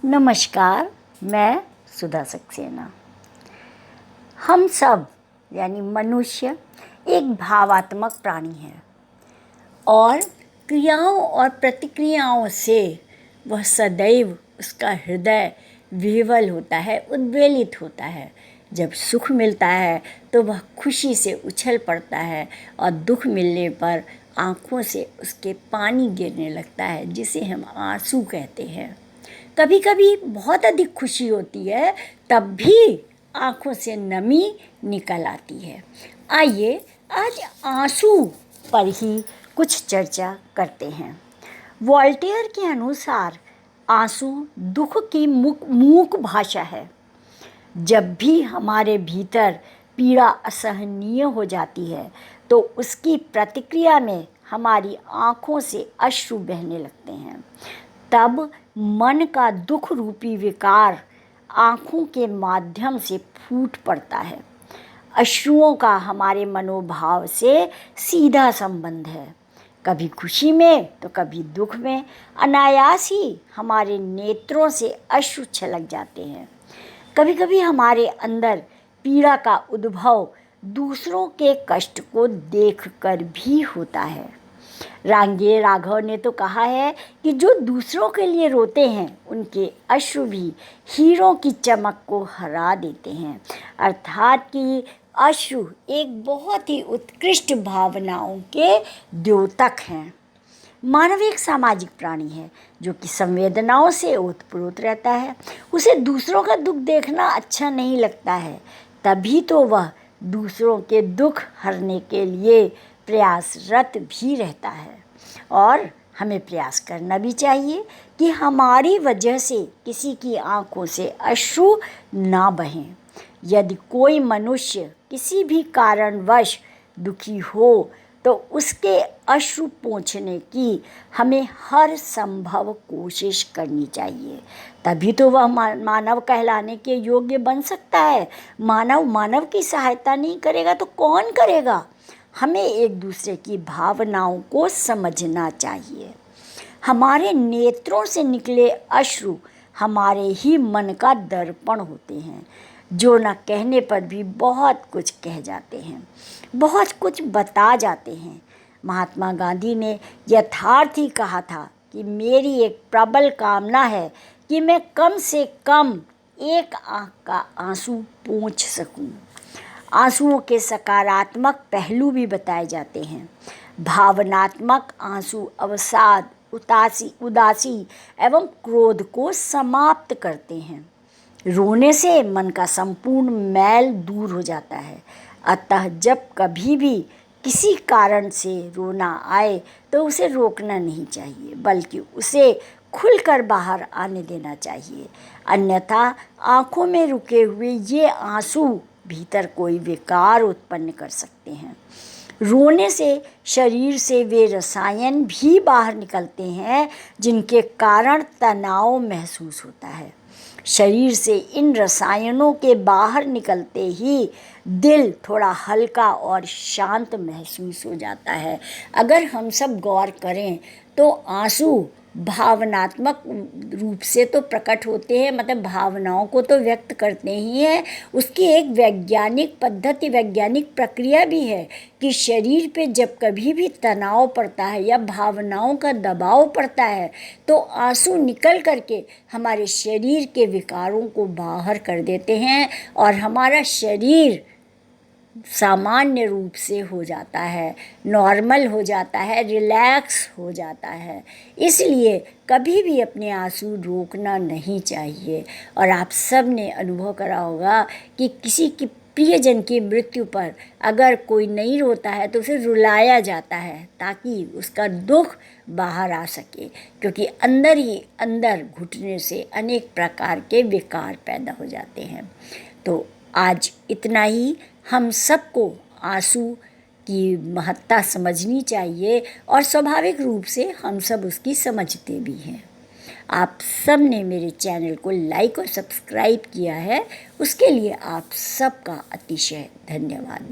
नमस्कार, मैं सुधा सक्सेना। हम सब यानी मनुष्य एक भावात्मक प्राणी है और क्रियाओं और प्रतिक्रियाओं से वह सदैव उसका हृदय विह्वल होता है, उद्वेलित होता है। जब सुख मिलता है तो वह खुशी से उछल पड़ता है और दुख मिलने पर आँखों से उसके पानी गिरने लगता है, जिसे हम आंसू कहते हैं। कभी कभी बहुत अधिक खुशी होती है, तब भी आँखों से नमी निकल आती है। आइए आज आंसू पर ही कुछ चर्चा करते हैं। वॉल्टेयर के अनुसार आंसू दुख की मूक भाषा है। जब भी हमारे भीतर पीड़ा असहनीय हो जाती है तो उसकी प्रतिक्रिया में हमारी आँखों से अश्रु बहने लगते हैं। तब मन का दुख रूपी विकार आँखों के माध्यम से फूट पड़ता है। अश्रुओं का हमारे मनोभाव से सीधा संबंध है। कभी खुशी में तो कभी दुख में अनायास ही हमारे नेत्रों से अश्रु छलक जाते हैं। कभी कभी हमारे अंदर पीड़ा का उद्भव दूसरों के कष्ट को देखकर भी होता है। रांगे राघव ने तो कहा है कि जो दूसरों के लिए रोते हैं उनके अश्रु भी हीरों की चमक को हरा देते हैं। अर्थात कि अश्रु एक बहुत ही उत्कृष्ट भावनाओं के द्योतक हैं। मानव एक सामाजिक प्राणी है जो कि संवेदनाओं से ओतप्रोत रहता है। उसे दूसरों का दुख देखना अच्छा नहीं लगता है, तभी तो वह दूसरों के दुख हरने के लिए प्रयासरत भी रहता है। और हमें प्रयास करना भी चाहिए कि हमारी वजह से किसी की आंखों से अश्रु ना बहें। यदि कोई मनुष्य किसी भी कारणवश दुखी हो तो उसके अश्रु पोंछने की हमें हर संभव कोशिश करनी चाहिए, तभी तो वह मानव कहलाने के योग्य बन सकता है। मानव की सहायता नहीं करेगा तो कौन करेगा। हमें एक दूसरे की भावनाओं को समझना चाहिए। हमारे नेत्रों से निकले अश्रु हमारे ही मन का दर्पण होते हैं, जो न कहने पर भी बहुत कुछ कह जाते हैं, बहुत कुछ बता जाते हैं। महात्मा गांधी ने यथार्थ ही कहा था कि मेरी एक प्रबल कामना है कि मैं कम से कम एक आँख का आंसू पोंछ सकूं। आंसुओं के सकारात्मक पहलू भी बताए जाते हैं। भावनात्मक आंसू अवसाद, उदासी एवं क्रोध को समाप्त करते हैं। रोने से मन का संपूर्ण मैल दूर हो जाता है। अतः जब कभी भी किसी कारण से रोना आए तो उसे रोकना नहीं चाहिए, बल्कि उसे खुलकर बाहर आने देना चाहिए। अन्यथा आँखों में रुके हुए ये आंसू भीतर कोई विकार उत्पन्न कर सकते हैं। रोने से शरीर से वे रसायन भी बाहर निकलते हैं जिनके कारण तनाव महसूस होता है। शरीर से इन रसायनों के बाहर निकलते ही दिल थोड़ा हल्का और शांत महसूस हो जाता है। अगर हम सब गौर करें तो आंसू भावनात्मक रूप से तो प्रकट होते हैं, मतलब भावनाओं को तो व्यक्त करते ही हैं। उसकी एक वैज्ञानिक पद्धति, वैज्ञानिक प्रक्रिया भी है कि शरीर पे जब कभी भी तनाव पड़ता है या भावनाओं का दबाव पड़ता है तो आंसू निकल करके हमारे शरीर के विकारों को बाहर कर देते हैं और हमारा शरीर सामान्य रूप से हो जाता है, नॉर्मल हो जाता है, रिलैक्स हो जाता है। इसलिए कभी भी अपने आंसू रोकना नहीं चाहिए। और आप सब ने अनुभव करा होगा कि किसी की प्रियजन की मृत्यु पर अगर कोई नहीं रोता है तो उसे रुलाया जाता है ताकि उसका दुख बाहर आ सके, क्योंकि अंदर ही अंदर घुटने से अनेक प्रकार के विकार पैदा हो जाते हैं। तो आज इतना ही। हम सबको आंसू की महत्ता समझनी चाहिए और स्वाभाविक रूप से हम सब उसकी समझते भी हैं। आप सब ने मेरे चैनल को लाइक और सब्सक्राइब किया है, उसके लिए आप सबका अतिशय धन्यवाद।